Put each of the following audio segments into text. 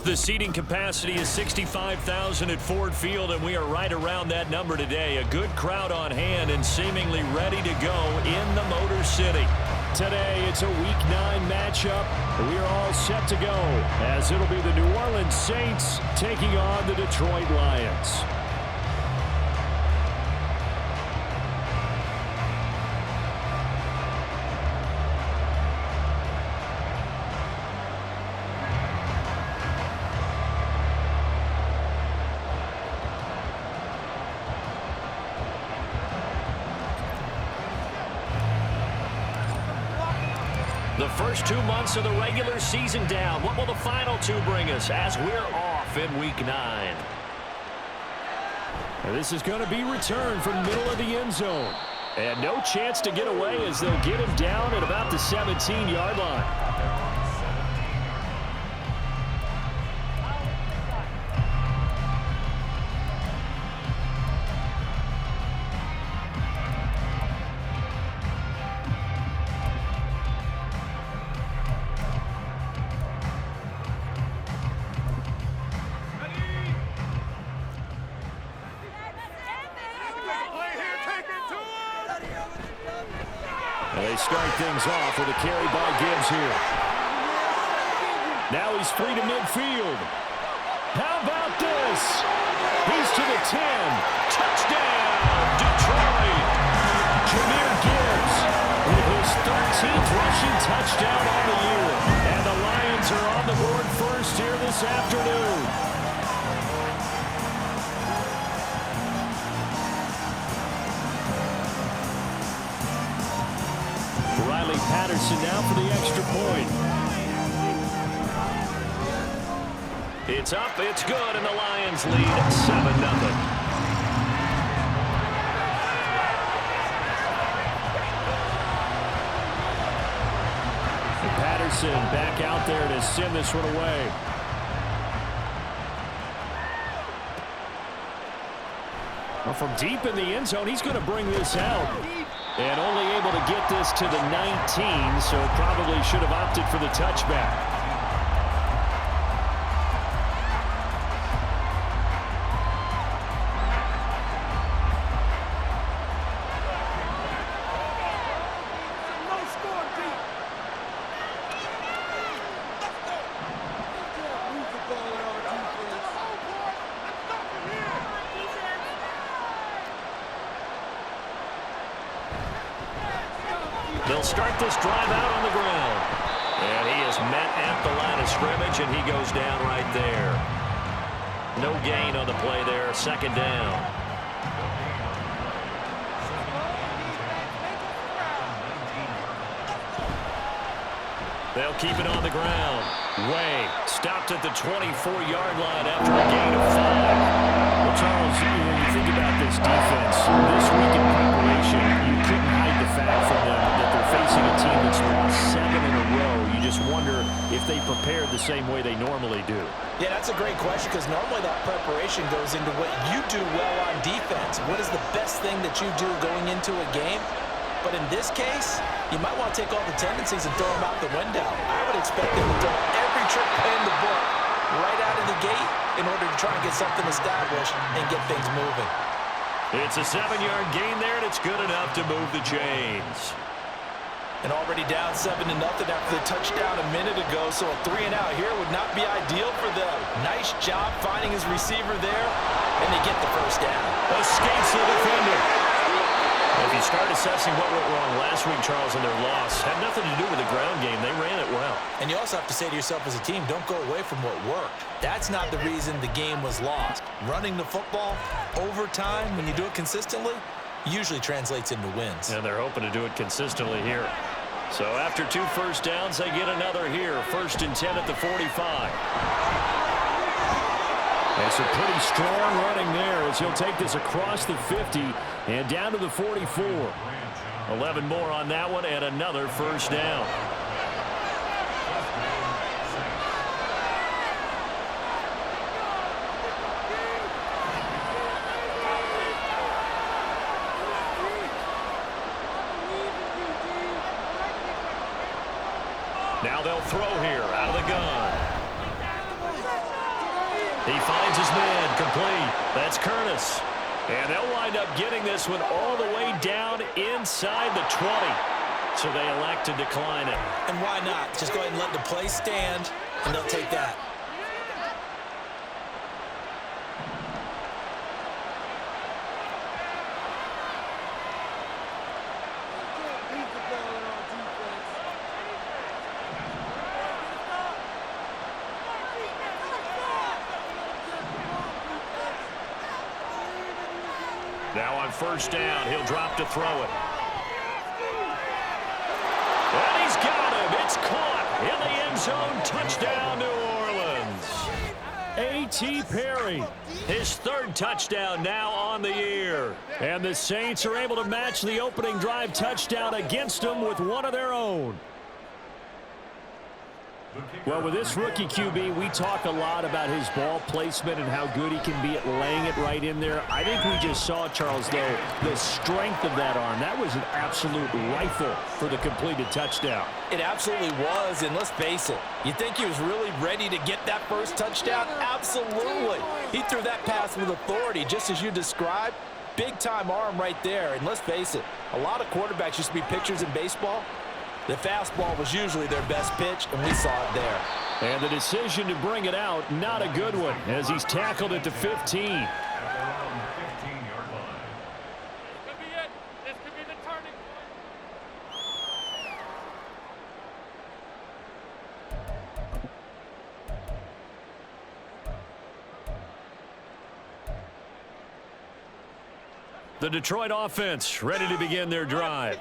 The seating capacity is 65,000 at Ford Field, and we are right around that number today. A good crowd on hand and seemingly ready to go in the Motor City. Today, it's a Week 9 matchup. We are all set to go, as it'll be the New Orleans Saints taking on the Detroit Lions. The first 2 months of the regular season down. What will the final two bring us as we're off in Week 9? This is going to be returned from the middle of the end zone. And no chance to get away as they'll get him down at about the 17-yard line. They start things off with a carry by Gibbs here. Now he's free to midfield. How about this? He's to the 10. Touchdown, Detroit. Jahmyr Gibbs with his 13th rushing touchdown on the year. And the Lions are on the board first here this afternoon. Patterson now for the extra point. It's up, it's good, and the Lions lead 7-0. Patterson back out there to send this one away. Well, from deep in the end zone, he's going to bring this out. And only able to get this to the 19, so probably should have opted for the touchback. They'll start this drive out on the ground. And he is met at the line of scrimmage, and he goes down right there. No gain on the play there. Second down. They'll keep it on the ground. Way stopped at the 24-yard line after a gain of 5. Well, Charles, when you think about this defense, this week in preparation, you couldn't hide the fact from them that they're facing a team that's lost 7 in a row. You just wonder if they prepared the same way they normally do. Yeah, that's a great question, because normally that preparation goes into what you do well on defense. What is the best thing that you do going into a game? But in this case, you might want to take all the tendencies and throw them out the window. I would expect them to throw every trick in the book right out of the gate in order to try and get something established and get things moving. It's a 7-yard gain there, and it's good enough to move the chains. And already down 7-0 after the touchdown a minute ago, so a 3-and-out here would not be ideal for them. Nice job finding his receiver there, and they get the first down. Escapes the defender. If you start assessing what went wrong last week, Charles, in their loss, had nothing to do with the ground game. They ran it well. And you also have to say to yourself as a team, don't go away from what worked. That's not the reason the game was lost. Running the football over time, when you do it consistently, usually translates into wins. And they're hoping to do it consistently here. So after 2 first downs, they get another here. 1st and 10 at the 45. It's a pretty strong running there as he'll take this across the 50 and down to the 44. 11 more on that one and another first down. Now they'll throw here out of the gun. He finds his man, complete. That's Curtis. And they'll wind up getting this one all the way down inside the 20. So they elect to decline it. And why not? Just go ahead and let the play stand, and they'll take that. Now on first down, he'll drop to throw it. And he's got him. It's caught in the end zone. Touchdown, New Orleans. A.T. Perry. His third touchdown now on the year. And the Saints are able to match the opening drive touchdown against them with one of their own. Well, with this rookie QB, we talk a lot about his ball placement and how good he can be at laying it right in there. I think we just saw, Charles, though, the strength of that arm. That was an absolute rifle for the completed touchdown. It absolutely was, and let's face it, you think he was really ready to get that first touchdown? Absolutely. He threw that pass with authority, just as you described. Big-time arm right there, and let's face it, a lot of quarterbacks used to be pitchers in baseball. The fastball was usually their best pitch, and we saw it there. And the decision to bring it out, not a good one, as he's tackled at the 15. The Detroit offense ready to begin their drive.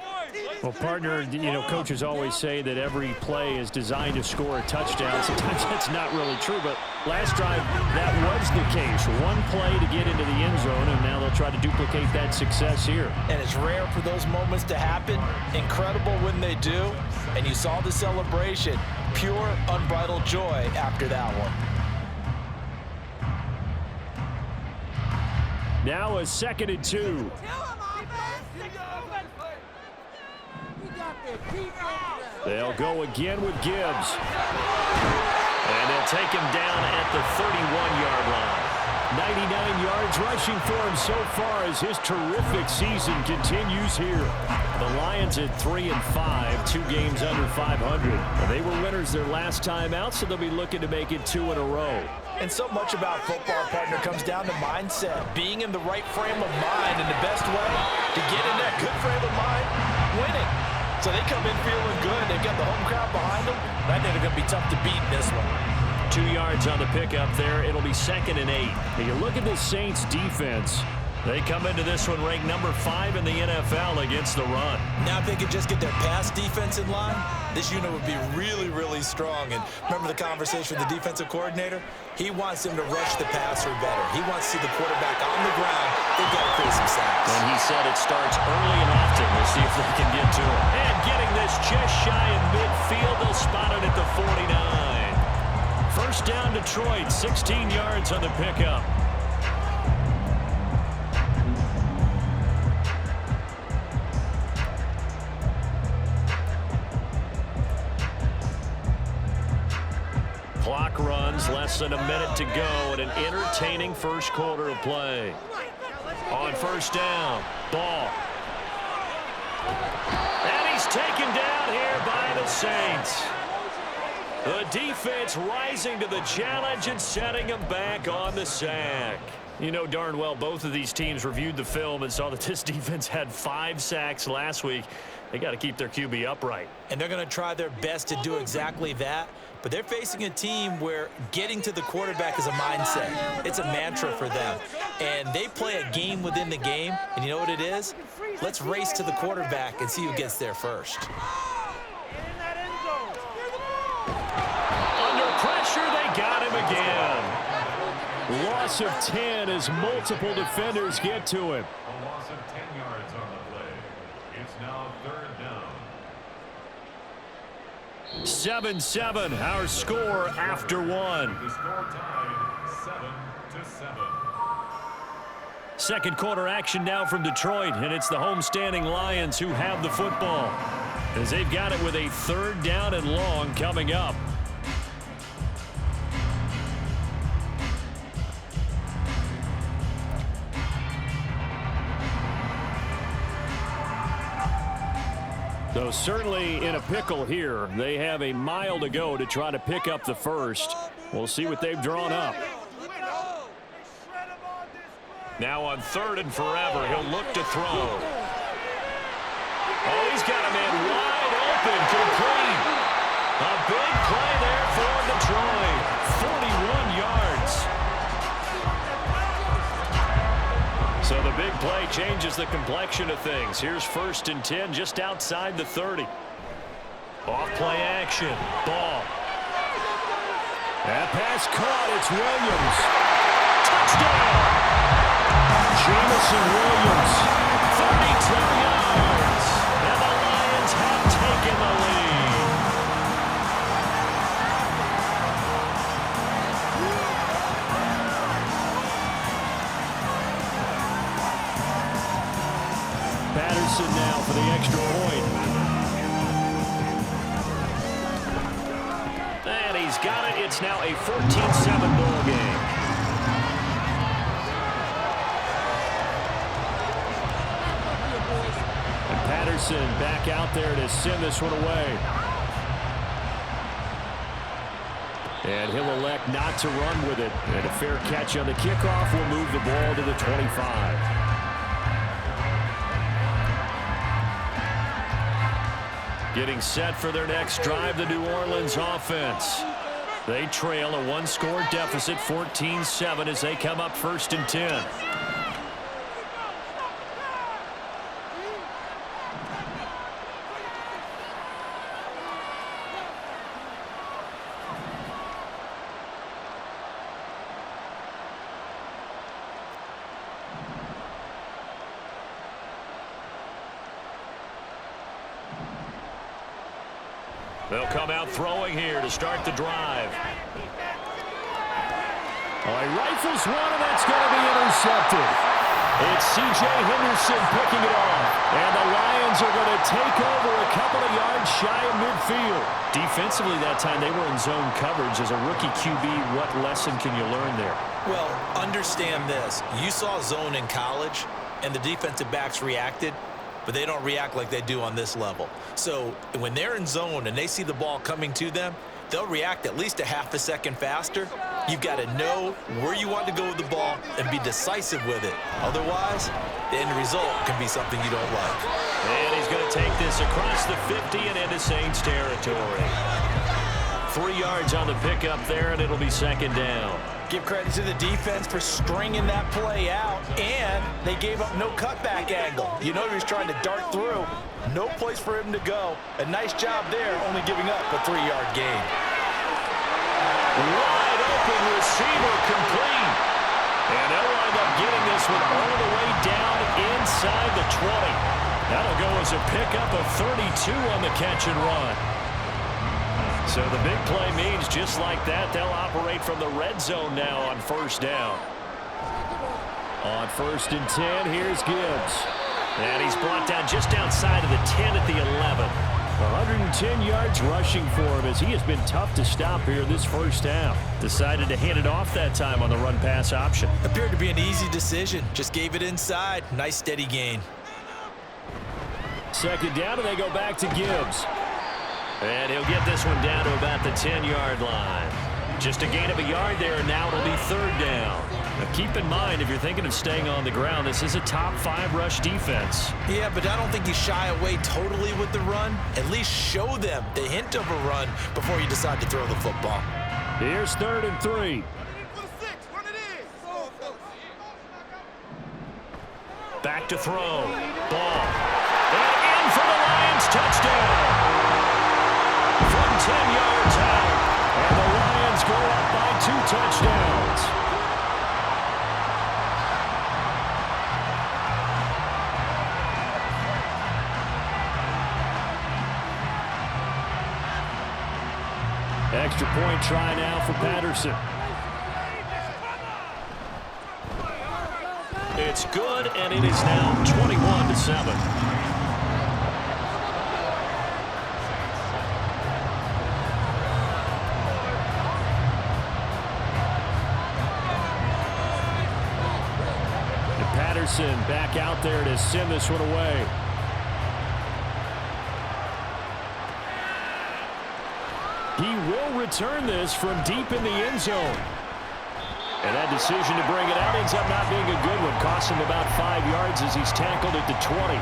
Well, partner, you know, coaches always say that every play is designed to score a touchdown. Sometimes that's not really true, but last drive, that was the case. One play to get into the end zone, and now they'll try to duplicate that success here. And it's rare for those moments to happen. Incredible when they do. And you saw the celebration. Pure, unbridled joy after that one. Now a 2nd and 2. They'll go again with Gibbs. And they'll take him down at the 31-yard line. 99 yards rushing for him so far as his terrific season continues here. The Lions at 3-5, 2 games under 500. And they were winners their last time out, so they'll be looking to make it 2 in a row. And so much about football, partner, comes down to mindset. Being in the right frame of mind, and the best way to get in that good frame of mind, winning. So they come in feeling good. They've got the home crowd behind them. I think they're going to be tough to beat in this one. 2 yards on the pickup there. It'll be 2nd and 8. When you look at the Saints defense, they come into this one ranked number 5 in the NFL against the run. Now if they could just get their pass defense in line, this unit would be really, really strong. And remember the conversation with the defensive coordinator? He wants them to rush the passer better. He wants to see the quarterback on the ground. They've got to create some sacks. And he said it starts early and often. We'll see if they can get to it. And getting this just shy of midfield, they'll spot it at the 49. First down Detroit, 16 yards on the pickup. Clock runs, less than a minute to go, and an entertaining first quarter of play. On first down, Ball. And he's taken down here by the Saints. The defense rising to the challenge and setting him back on the sack. You know darn well both of these teams reviewed the film and saw that this defense had 5 sacks last week. They got to keep their QB upright. And they're going to try their best to do exactly that. But they're facing a team where getting to the quarterback is a mindset. It's a mantra for them. And they play a game within the game. And you know what it is? Let's race to the quarterback and see who gets there first. Under pressure, they got him again. Loss of 10 as multiple defenders get to him. A loss of 10 yards on the play. It's now 3rd down. 7-7, our score after 1. The score tied 7-7. Second quarter action now from Detroit, and it's the homestanding Lions who have the football, as they've got it with a 3rd down and long coming up. So certainly in a pickle here. They have a mile to go to try to pick up the first. We'll see what they've drawn up. Now on 3rd and forever, he'll look to throw. Oh, he's got a man wide open, complete. A big play there for Detroit. 41 yards. So the big play changes the complexion of things. Here's 1st and 10 just outside the 30. Off play action. Ball. That pass caught. It's Williams. Touchdown. Jamison Williams. 32 yards. And the Lions have taken the lead. Patterson now for the extra point. And he's got it. It's now a 14-7 ball game. And Patterson back out there to send this one away. And he'll elect not to run with it. And a fair catch on the kickoff will move the ball to the 25. Getting set for their next drive, the New Orleans offense. They trail a one-score deficit, 14-7, as they come up 1st and 10. They'll come out throwing here to start the drive. Oh, he rifles one, and that's going to be intercepted. It's C.J. Henderson picking it off. And the Lions are going to take over a couple of yards shy of midfield. Defensively that time, they were in zone coverage. As a rookie QB, what lesson can you learn there? Well, understand this. You saw zone in college, and the defensive backs reacted, but they don't react like they do on this level. So when they're in zone and they see the ball coming to them, they'll react at least a half a second faster. You've got to know where you want to go with the ball and be decisive with it. Otherwise, the end result can be something you don't like. And he's going to take this across the 50 and into Saints territory. 3 yards on the pickup there, and it'll be 2nd down. Give credit to the defense for stringing that play out, and they gave up no cutback angle. You know he was trying to dart through. No place for him to go. A nice job there, only giving up a 3-yard gain. Wide open receiver, complete. And they'll wind up getting this one all the way down inside the 20. That'll go as a pickup of 32 on the catch and run. So the big play means just like that, they'll operate from the red zone now on 1st down. On 1st and 10, here's Gibbs. And he's brought down just outside of the 10 at the 11. 110 yards rushing for him as he has been tough to stop here this first half. Decided to hand it off that time on the run-pass option. Appeared to be an easy decision. Just gave it inside. Nice steady gain. 2nd down, and they go back to Gibbs. And he'll get this one down to about the 10-yard line. Just a gain of a yard there, and now it'll be 3rd down. Now keep in mind, if you're thinking of staying on the ground, this is a top 5 rush defense. Yeah, but I don't think you shy away totally with the run. At least show them the hint of a run before you decide to throw the football. Here's 3rd and 3. Back to throw. Ball. And in for the Lions. Touchdown. From 10 yards out. And the Lions go up by 2 touchdowns. Extra point try now for Patterson. It's good, and it is now 21-7. Patterson back out there to send this one away. He will return this from deep in the end zone. And that decision to bring it out ends up not being a good one. Costs him about 5 yards as he's tackled at the 20.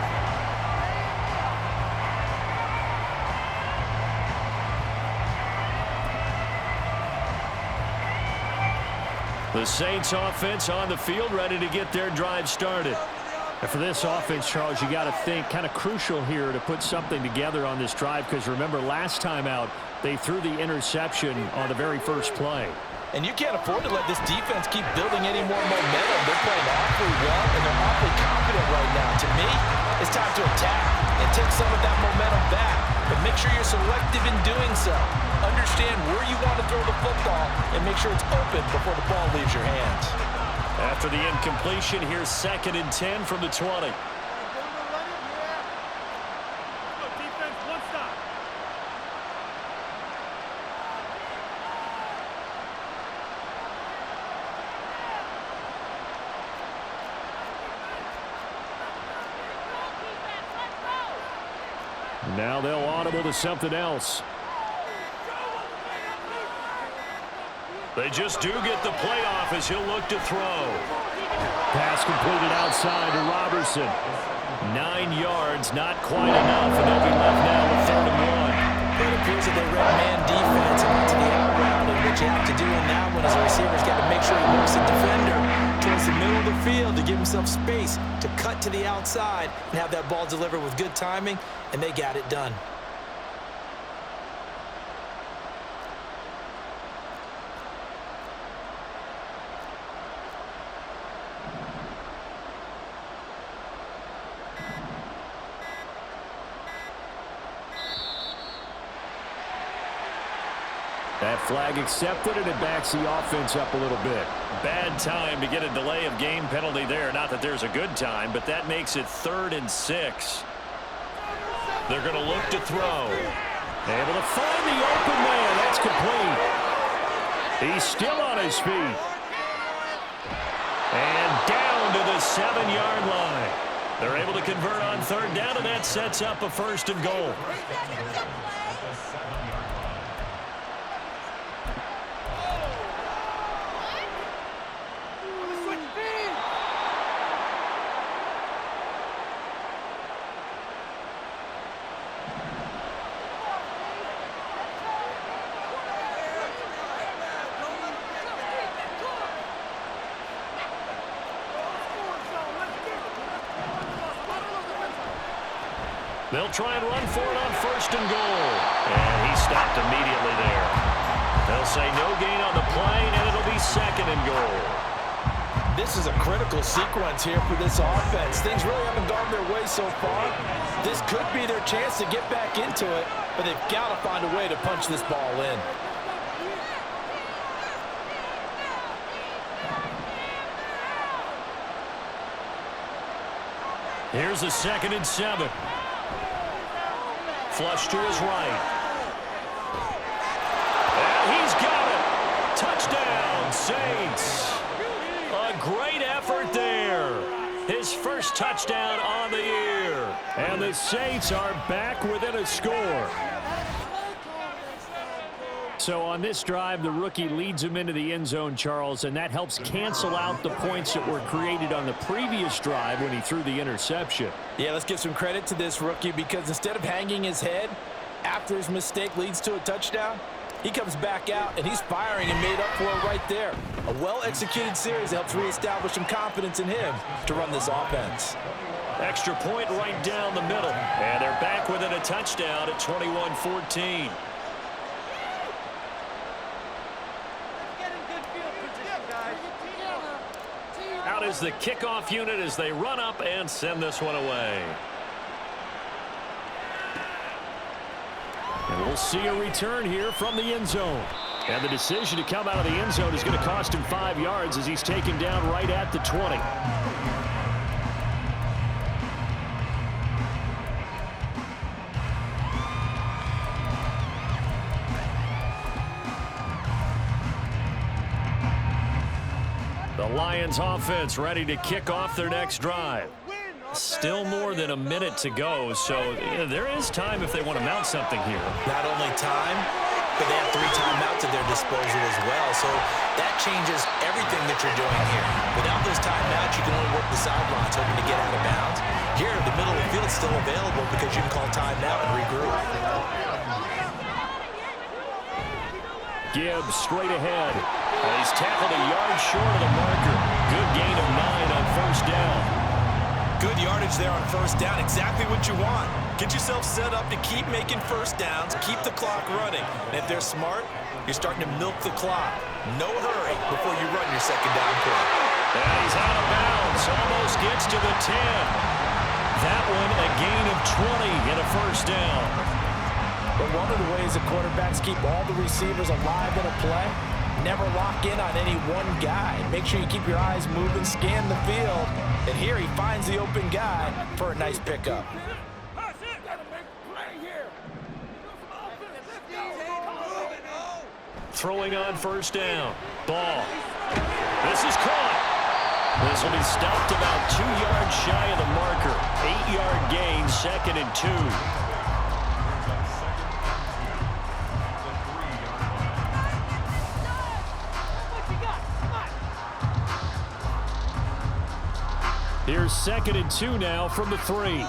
The Saints offense on the field, ready to get their drive started. And for this offense, Charles, you got to think kind of crucial here to put something together on this drive, because remember last time out they threw the interception on the very first play. And you can't afford to let this defense keep building any more momentum. They're playing awfully well, and they're awfully confident right now. To me, it's time to attack and take some of that momentum back. But make sure you're selective in doing so. Understand where you want to throw the football and make sure it's open before the ball leaves your hands. After the incompletion, here's 2nd and 10 from the 20. Now they'll audible to something else. They just do get the playoff as he'll look to throw. Pass completed outside to Robertson. 9 yards, not quite enough, and they'll be left now with 3rd and 1. It appears that they read man defense and went to the out route. And what you have to do in that one is a receiver's got to make sure he works the defender towards the middle of the field to give himself space to cut to the outside and have that ball delivered with good timing, and they got it done. That flag accepted, and it backs the offense up a little bit. Bad time to get a delay of game penalty there. Not that there's a good time, but that makes it 3rd and 6. They're going to look to throw. Able to find the open man. That's complete. He's still on his feet. And down to the 7-yard line. They're able to convert on 3rd down, and that sets up a 1st and goal. They'll try and run for it on 1st and goal. And he stopped immediately there. They'll say no gain on the play, and it'll be 2nd and goal. This is a critical sequence here for this offense. Things really haven't gone their way so far. This could be their chance to get back into it, but they've got to find a way to punch this ball in. Here's a 2nd and 7. Flush to his right. And he's got it. Touchdown, Saints. A great effort there. His first touchdown on the year. And the Saints are back within a score. So on this drive, the rookie leads him into the end zone, Charles, and that helps cancel out the points that were created on the previous drive when he threw the interception. Yeah, let's give some credit to this rookie, because instead of hanging his head after his mistake leads to a touchdown, he comes back out and he's firing and made up for it right there. A well-executed series helps reestablish some confidence in him to run this offense. Extra point right down the middle. And they're back within a touchdown at 21-14. Out is the kickoff unit as they run up and send this one away. And we'll see a return here from the end zone. And the decision to come out of the end zone is going to cost him 5 yards as he's taken down right at the 20. The Lions offense ready to kick off their next drive. Still more than a minute to go, so there is time if they want to mount something here. Not only time, but they have 3 timeouts at their disposal as well, so that changes everything that you're doing here. Without those timeouts, you can only work the sidelines, hoping to get out of bounds. Here, the middle of the field is still available because you can call timeout and regroup. Gibbs straight ahead. And he's tackled a yard short of the marker. Good gain of 9 on first down. Good yardage there on first down. Exactly what you want. Get yourself set up to keep making first downs, keep the clock running. And if they're smart, you're starting to milk the clock. No hurry before you run your second down play. And he's out of bounds. Almost gets to the 10. That one a gain of 20 and a first down. But one of the ways the quarterbacks keep all the receivers alive in a play, never lock in on any one guy. Make sure you keep your eyes moving, scan the field. And here he finds the open guy for a nice pickup. Throwing on first down. Ball. This is caught. This will be stopped about 2 yards shy of the marker. 8-yard gain, 2nd and 2. Here's 2nd and 2 now from the 3.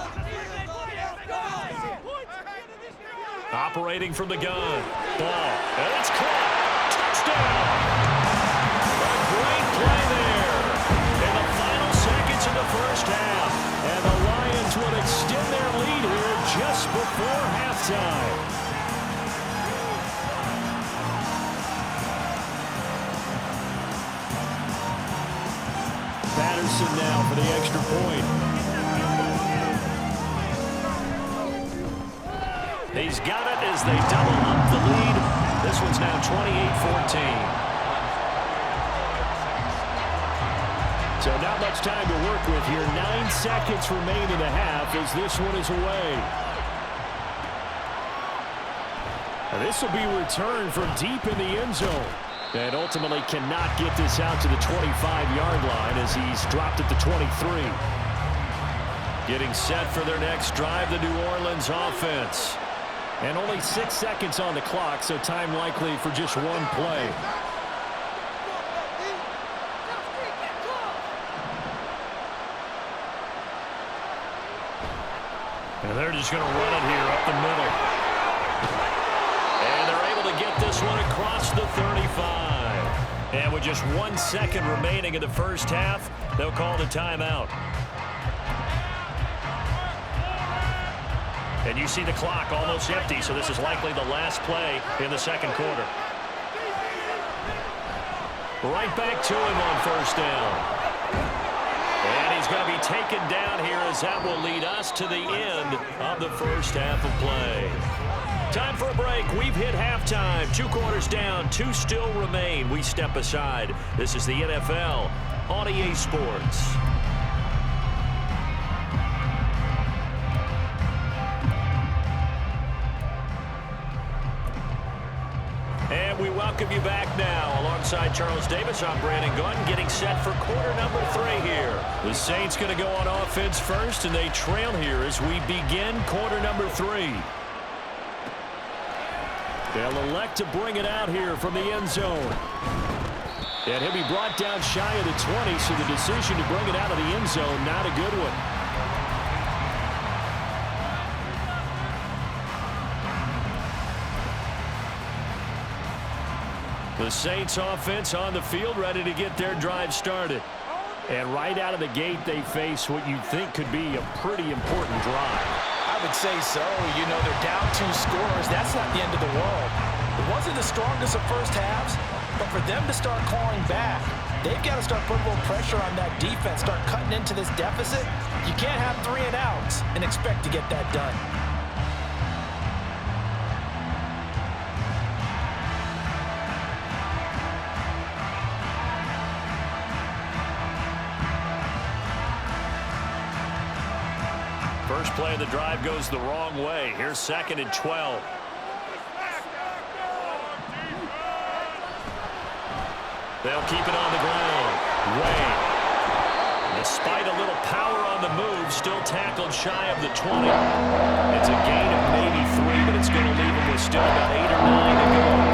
Operating from the gun. Ball. And it's caught. Touchdown. A great play there. In the final seconds of the first half. And the Lions would extend their lead here just before halftime. Patterson now for the extra point. He's got it as they double up the lead. This one's now 28-14. So not much time to work with here. 9 seconds remain in the half as this one is away. This will be returned from deep in the end zone. And ultimately cannot get this out to the 25-yard line as he's dropped at the 23. Getting set for their next drive, the New Orleans offense. And only 6 seconds on the clock, so time likely for just one play. And they're just going to run it here up the middle. And they're able to get this one across the 35. And with just 1 second remaining in the first half, they'll call the timeout. And you see the clock almost empty, so this is likely the last play in the second quarter. Right back to him on first down. And he's going to be taken down here as that will lead us to the end of the first half of play. Time for a break. We've hit halftime. 2 quarters down, 2 still remain. We step aside. This is the NFL on EA Sports. And we welcome you back now. Alongside Charles Davis, I'm Brandon Gunn, getting set for quarter number 3 here. The Saints going to go on offense first, and they trail here as we begin quarter number 3. They'll elect to bring it out here from the end zone. And he'll be brought down shy of the 20, so the decision to bring it out of the end zone, not a good one. The Saints offense on the field, ready to get their drive started. And right out of the gate, they face what you think could be a pretty important drive. I would say so. You know, they're down 2 scores. That's not the end of the world. It wasn't the strongest of first halves, but for them to start clawing back, they've got to start putting a little pressure on that defense, start cutting into this deficit. You can't have 3 and outs and expect to get that done. First play of the drive goes the wrong way. Here's 2nd and 12. They'll keep it on the ground. Way. Despite a little power on the move, still tackled shy of the 20. It's a gain of maybe 3, but it's going to leave him with still about 8 or 9 to go.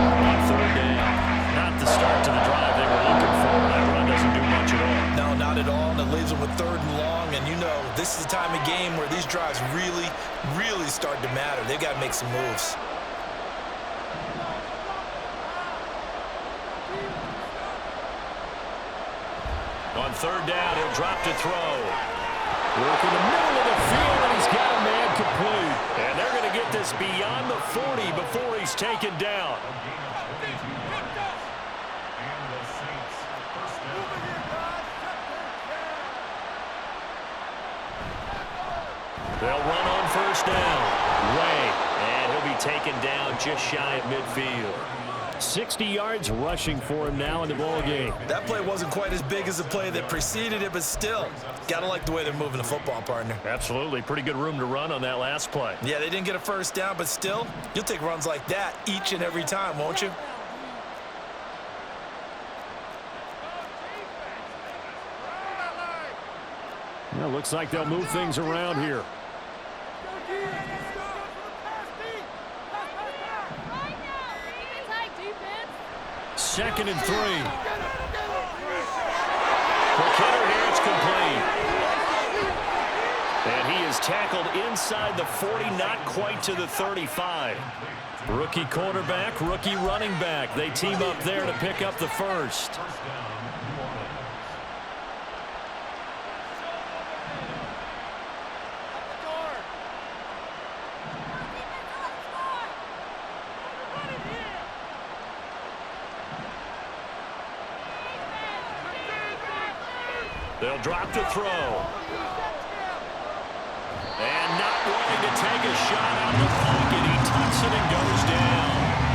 really starting to matter. They've got to make some moves. On third down, he'll drop to throw. Work in the middle of the field, and he's got a man complete. And they're going to get this beyond the 40 before he's taken down. They'll run on first down. Way. And he'll be taken down just shy of midfield. 60 yards rushing for him now in the ball game. That play wasn't quite as big as the play that preceded it, but still, got to like the way they're moving the football, partner. Absolutely. Pretty good room to run on that last play. Yeah, they didn't get a first down, but still, you'll take runs like that each and every time, won't you? Well, looks like they'll move things around here. Second and 3. For Kenner here, it's complete. And he is tackled inside the 40, not quite to the 35. Rookie quarterback, rookie running back. They team up there to pick up the first. They'll drop to throw. And not wanting to take a shot out of the pocket. He tucks it and goes down.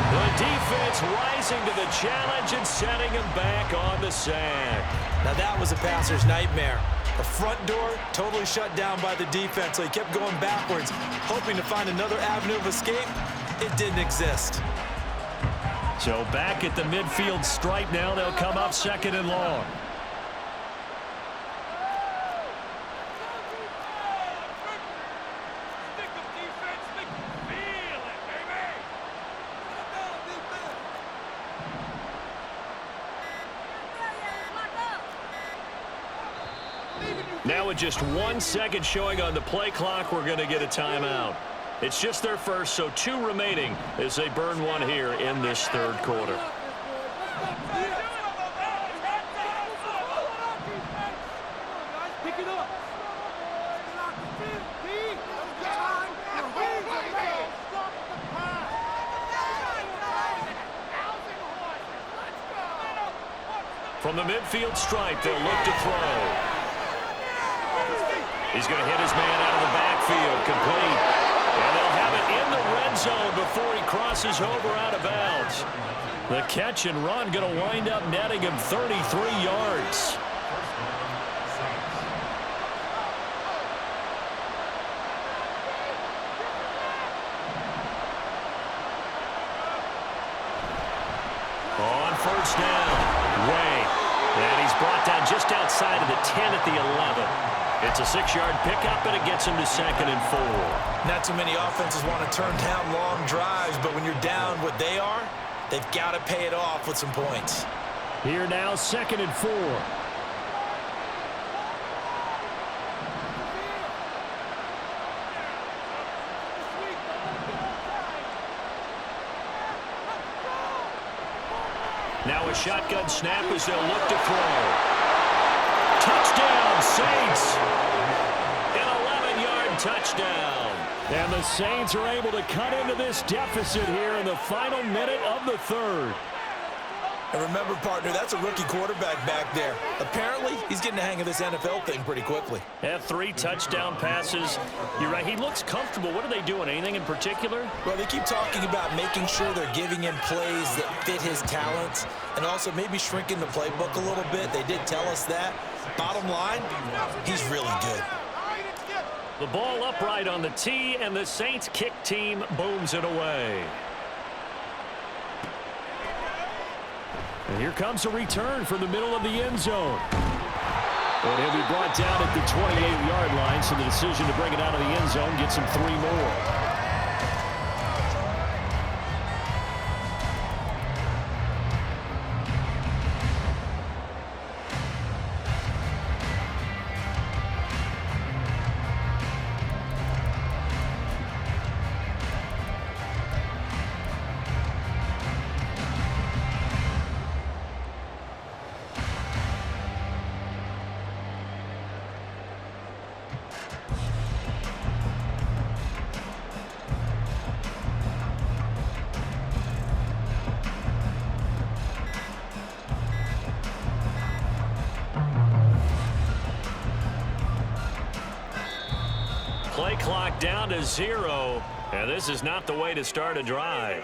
The defense rising to the challenge and setting him back on the sack. Now that was a passer's nightmare. The front door totally shut down by the defense, so he kept going backwards, hoping to find another avenue of escape. It didn't exist. So back at the midfield stripe now, they'll come up second and long. Now with just 1 second showing on the play clock, we're going to get a timeout. It's just their first, so 2 remaining as they burn one here in this third quarter. From the midfield stripe, they'll look to throw. He's going to hit his man out of the backfield, complete. And they'll have it in the red zone before he crosses over out of bounds. The catch and run going to wind up netting him 33 yards. On first down, Way. And he's brought down just outside of the 10 at the 11. It's a 6-yard pickup, and it gets him to second and 4. Not too many offenses want to turn down long drives, but when you're down what they are, they've got to pay it off with some points. Here now, second and 4. Now a shotgun snap as they'll look to throw. Touchdown, Saints! An 11-yard touchdown. And the Saints are able to cut into this deficit here in the final minute of the third. And remember, partner, that's a rookie quarterback back there. Apparently, he's getting the hang of this NFL thing pretty quickly. Had 3 touchdown passes. You're right, he looks comfortable. What are they doing? Anything in particular? Well, they keep talking about making sure they're giving him plays that fit his talents and also maybe shrinking the playbook a little bit. They did tell us that. Bottom line, he's really good. The ball upright on the tee, and the Saints kick team booms it away. And here comes a return from the middle of the end zone. And he'll be brought down at the 28-yard line, so the decision to bring it out of the end zone gets him 3 more. clock down to 0, and this is not the way to start a drive.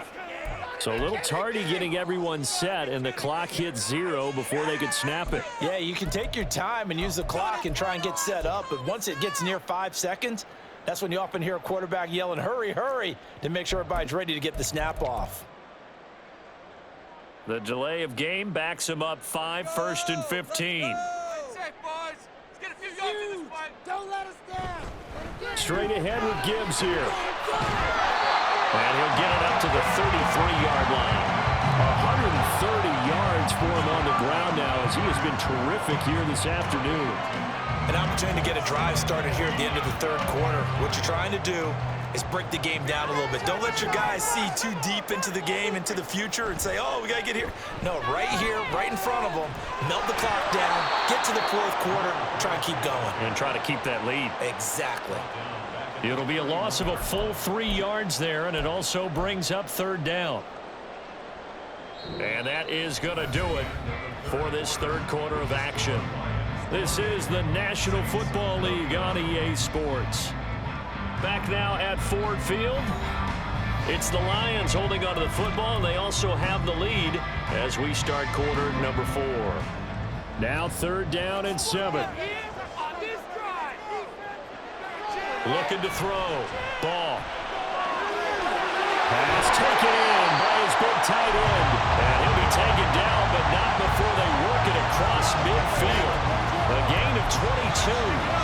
So a little tardy getting everyone set, and the clock hit 0 before they could snap it. Yeah, you can take your time and use the clock and try and get set up, but once it gets near 5 seconds, that's when you often hear a quarterback yelling, hurry, hurry, to make sure everybody's ready to get the snap off. The delay of game backs him up 5, 1st and 15. Don't let us down. Straight ahead with Gibbs here. And he'll get it up to the 33-yard line. 130 yards for him on the ground now as he has been terrific here this afternoon. An opportunity to get a drive started here at the end of the third quarter. What you're trying to do is break the game down a little bit. Don't let your guys see too deep into the game, into the future, and say, oh, we got to get here. No, right here, right in front of them, melt the clock down, get to the fourth quarter, try and keep going. And try to keep that lead. Exactly. It'll be a loss of a full 3 yards there, and it also brings up 3rd down. And that is going to do it for this third quarter of action. This is the National Football League on EA Sports. Back now at Ford Field. It's the Lions holding onto the football, and they also have the lead as we start quarter number 4. Now 3rd down and 7. Looking to throw. Ball. Pass taken in by his big tight end. And he'll be taken down, but not before they work it across midfield. A gain of 22.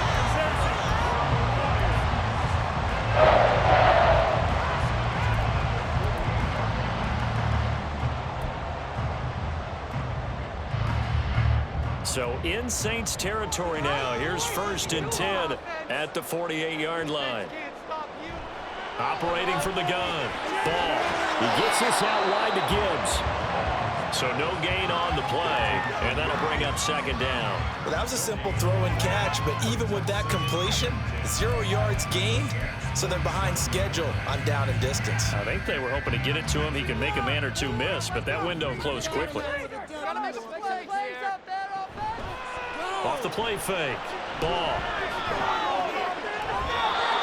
So in Saints territory now. Here's 1st and 10 at the 48-yard line. Operating from the gun. Ball. He gets this out wide to Gibbs. So no gain on the play, and that'll bring up 2nd down. Well, that was a simple throw and catch, but even with that completion, 0 yards gained, so they're behind schedule on down and distance. I think they were hoping to get it to him. He can make a man or two miss, but that window closed quickly. Off the play fake. Ball.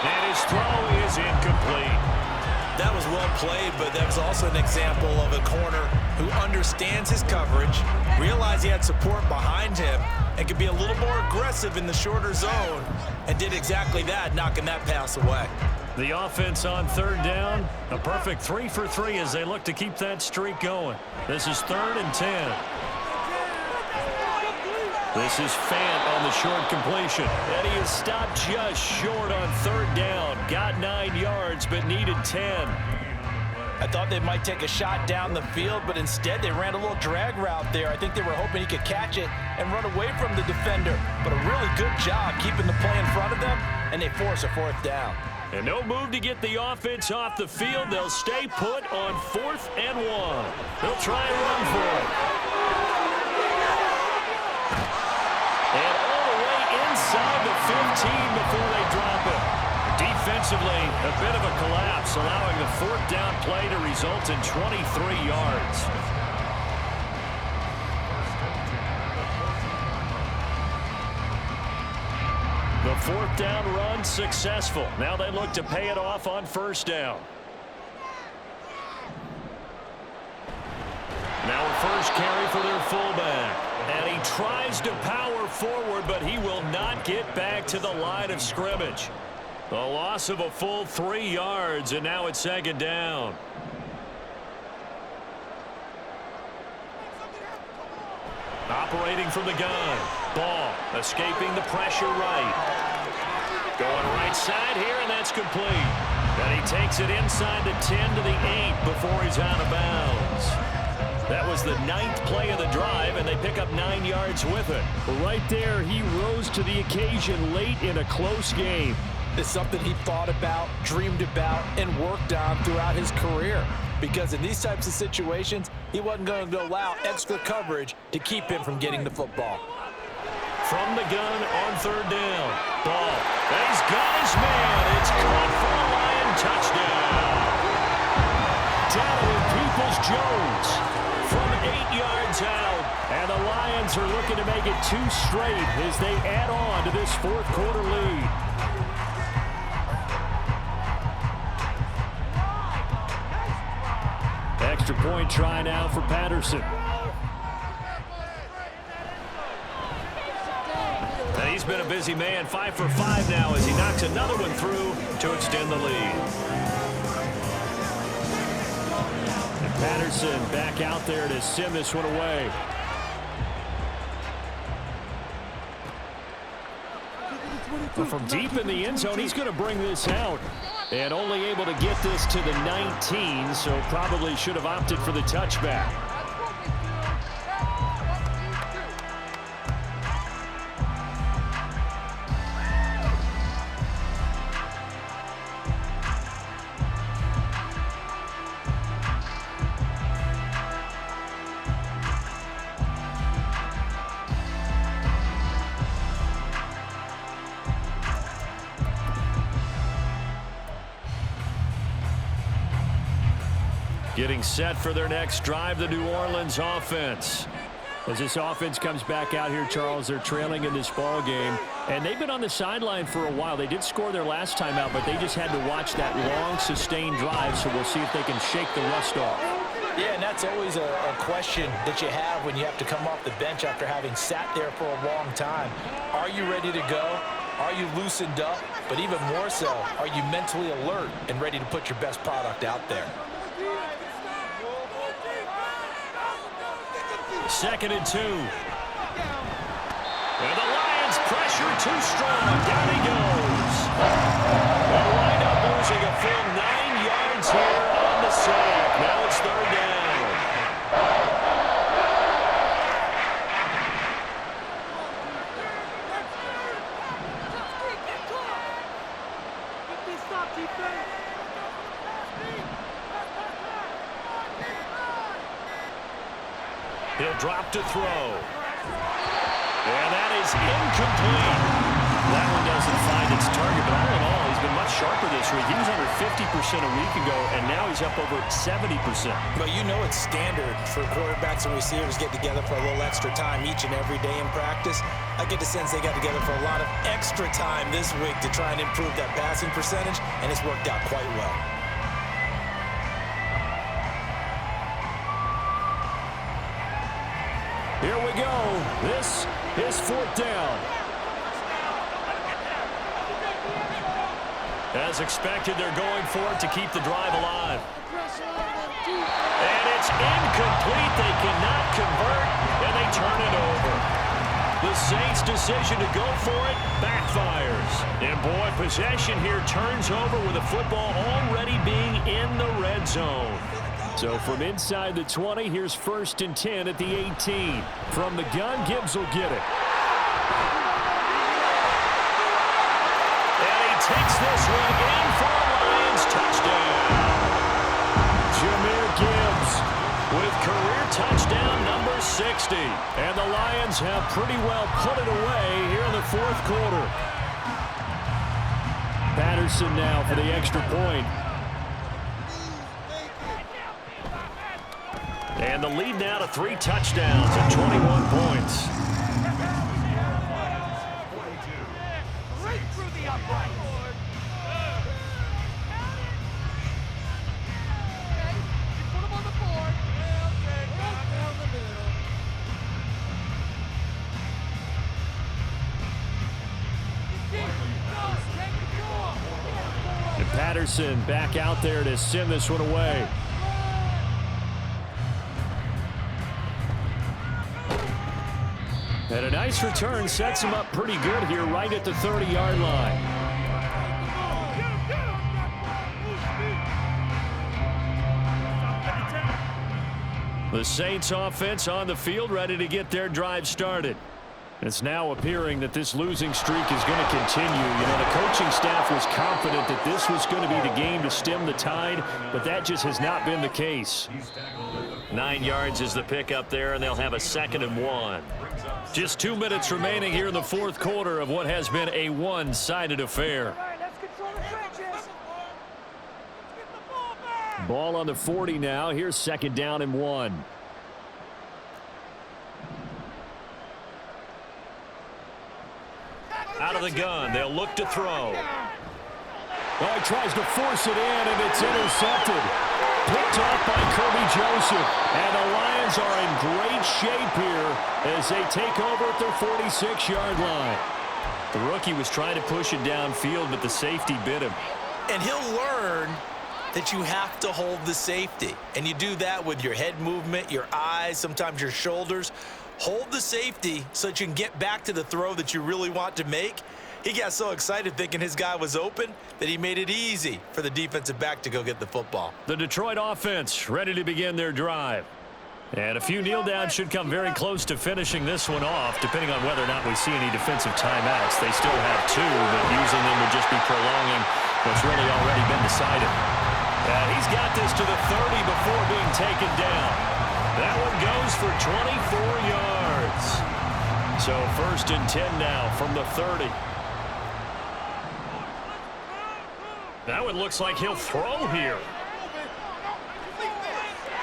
And his throw is incomplete. That was well played, but that was also an example of a corner who understands his coverage, realized he had support behind him, and could be a little more aggressive in the shorter zone, and did exactly that, knocking that pass away. The offense on 3rd down, a perfect 3 for 3 as they look to keep that streak going. This is 3rd and 10. This is Fant on the short completion. And he is stopped just short on 3rd down. Got 9 yards, but needed 10. I thought they might take a shot down the field, but instead they ran a little drag route there. I think they were hoping he could catch it and run away from the defender. But a really good job keeping the play in front of them, and they force a 4th down. And no move to get the offense off the field. They'll stay put on 4th and 1. They'll try and run for it. And all the way inside the 15 before they drop it. Defensively, a bit of a collapse, allowing the 4th down play to result in 23 yards. The 4th down run successful. Now they look to pay it off on 1st down. Now a first carry for their fullback. And he tries to power forward, but he will not get back to the line of scrimmage. A loss of a full 3 yards, and now it's 2nd down. Operating from the gun. Ball escaping the pressure right. Going right side here, and that's complete. And he takes it inside the 10 to the 8 before he's out of bounds. That was the 9th play of the drive, and they pick up 9 yards with it. Right there, he rose to the occasion late in a close game. It's something he thought about, dreamed about, and worked on throughout his career. Because in these types of situations, he wasn't going to allow extra coverage to keep him from getting the football. From the gun on 3rd down. Ball. And he's got his man. It's caught for a Lion touchdown. Down with Peoples-Jones from 8 yards out. And the Lions are looking to make it 2 straight as they add on to this 4th quarter lead. Extra-point try now for Patterson. And he's been a busy man, 5 for 5 now as he knocks another one through to extend the lead. And Patterson back out there to send this one away. But from deep in the end zone, he's going to bring this out. And only able to get this to the 19, so probably should have opted for the touchback. Getting set for their next drive, the New Orleans offense. As this offense comes back out here, Charles, they're trailing in this ball game. And they've been on the sideline for a while. They did score their last time out, but they just had to watch that long, sustained drive. So we'll see if they can shake the rust off. Yeah, and that's always a question that you have when you have to come off the bench after having sat there for a long time. Are you ready to go? Are you loosened up? But even more so, are you mentally alert and ready to put your best product out there? 2nd and 2. And the Lions pressure too strong. Down he goes. They'll wind up losing a full 9 yards here on the sack. Now it's 3rd down. He'll drop to throw. And that is incomplete. That one doesn't find its target, but all in all, he's been much sharper this week. He was under 50% a week ago, and now he's up over 70%. But you know it's standard for quarterbacks and receivers get together for a little extra time each and every day in practice. I get the sense they got together for a lot of extra time this week to try and improve that passing percentage, and it's worked out quite well. Here we go. This is 4th down. As expected, they're going for it to keep the drive alive. And it's incomplete. They cannot convert, and they turn it over. The Saints' decision to go for it backfires. And boy, possession here turns over with the football already being in the red zone. So from inside the 20, here's 1st and 10 at the 18. From the gun, Gibbs will get it. And he takes this one in for a Lions touchdown. Jahmyr Gibbs With career touchdown number 60. And the Lions have pretty well put it away here in the 4th quarter. Patterson now for the extra point. And the lead now to 3 touchdowns and 21 points. Right through the upright. Put him on the board. Right down the middle. And Patterson back out there to send this one away. And a nice return sets him up pretty good here right at the 30-yard line. The Saints offense on the field ready to get their drive started. It's now appearing that this losing streak is going to continue. You know, the coaching staff was confident that this was going to be the game to stem the tide, but that just has not been the case. 9 yards is the pickup there, and they'll have a 2nd and 1. Just 2 minutes remaining here in the 4th quarter of what has been a one-sided affair. Let's control the trenches. Let's get the ball back. Ball on the 40 now. Here's 2nd down and 1. Out of the gun, they'll look to throw. Oh, he tries to force it in, and it's intercepted. Picked off by Kirby Joseph. And the Lions are in great shape here as they take over at their 46-yard line. The rookie was trying to push it downfield, but the safety bit him. And he'll learn that you have to hold the safety. And you do that with your head movement, your eyes, sometimes your shoulders. Hold the safety so that you can get back to the throw that you really want to make. He got so excited thinking his guy was open that he made it easy for the defensive back to go get the football. The Detroit offense ready to begin their drive. And a few kneel downs should come very close to finishing this one off, depending on whether or not we see any defensive timeouts. They still have 2, but using them would just be prolonging what's really already been decided. And he's got this to the 30 before being taken down. That one goes for 24 yards. So 1st and 10 now from the 30. That one looks like he'll throw here.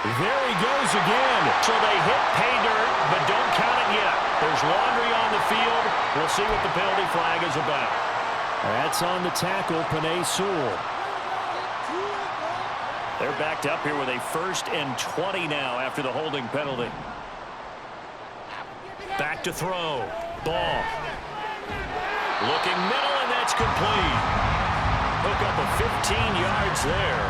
There he goes again. So they hit pay dirt, but don't count it yet. There's laundry on the field. We'll see what the penalty flag is about. That's on the tackle, Penei Sewell. They're backed up here with a 1st and 20 now after the holding penalty. Back to throw. Ball. Looking middle, and that's complete. Hook up a 15 yards there,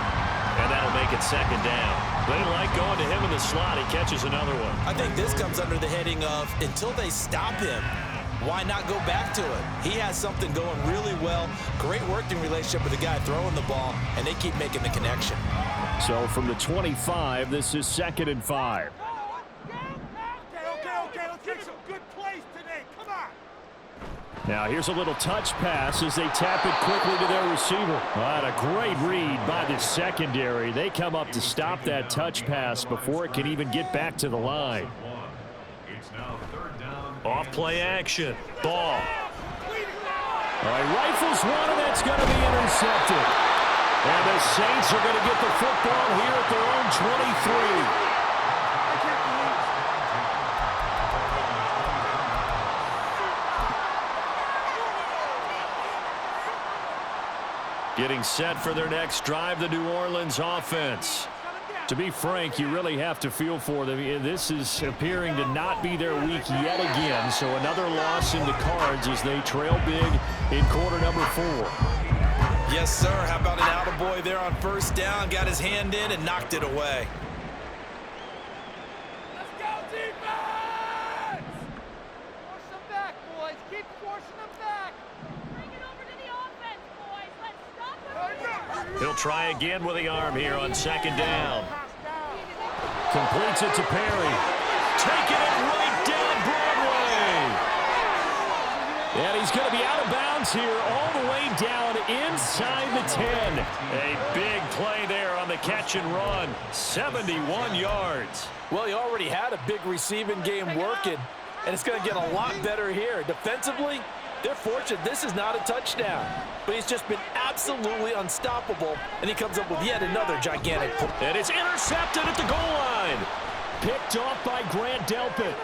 and that'll make it 2nd down. They like going to him in the slot. He catches another one. I think this comes under the heading of until they stop him, why not go back to it? He has something going really well. Great working relationship with the guy throwing the ball, and they keep making the connection. So from the 25, this is 2nd and 5. Okay, let's get some good plays today. Come on. Now here's a little touch pass as they tap it quickly to their receiver. What a great read by the secondary. They come up to stop that touch pass before it can even get back to the line. It's now 3rd down. Off play action. Ball. All right, rifles one, and that's going to be intercepted. And the Saints are going to get the football here at their own 23. Getting set for their next drive, the New Orleans offense. To be frank, you really have to feel for them. This is appearing to not be their week yet again. So another loss in the cards as they trail big in quarter number 4. Yes, sir. How about an attaboy there on 1st down? Got his hand in and knocked it away. Let's go, defense! Force them back, boys. Keep forcing them back. Bring it over to the offense, boys. Let's stop them. He'll try again with the arm here on 2nd down. Completes it to Perry. Taking it right down Broadway. And he's going to be out of bounds here all the way down inside the 10. A big play there on the catch and run. 71 yards. Well, he already had a big receiving game working, and it's going to get a lot better here. Defensively, they're fortunate this is not a touchdown, but he's just been absolutely unstoppable, and he comes up with yet another gigantic play. And it's intercepted at the goal line. Picked off by Grant Delpit.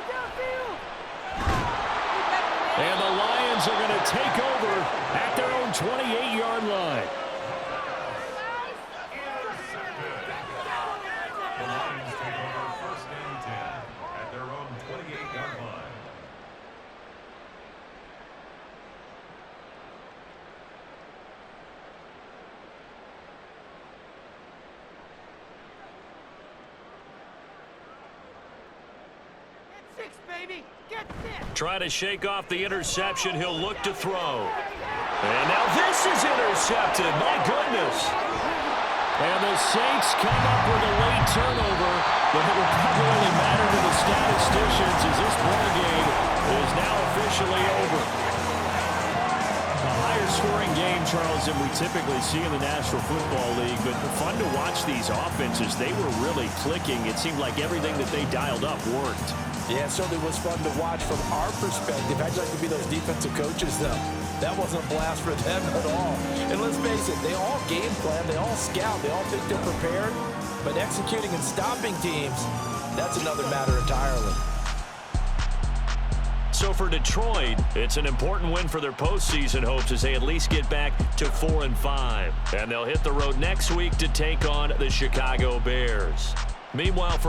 And the Lions are going to take over at their own 28-yard line. The Lions take over 1st and 10 at their own 28-yard line. Get 6, baby. Get 6. Try to shake off the interception. He'll look to throw. And now this is intercepted. My goodness. And the Saints come up with a late turnover, but it will probably only matter to the statisticians as this ball game is now officially over. A higher scoring game, Charles, than we typically see in the National Football League, but fun to watch these offenses. They were really clicking. It seemed like everything that they dialed up worked. Yeah, it certainly was fun to watch from our perspective. I'd like to be those defensive coaches, though. That wasn't a blast for them at all. And let's face it, they all game plan, they all scout, they all think they're prepared. But executing and stopping teams, that's another matter entirely. So for Detroit, it's an important win for their postseason hopes as they at least get back to 4-5. And they'll hit the road next week to take on the Chicago Bears. Meanwhile, for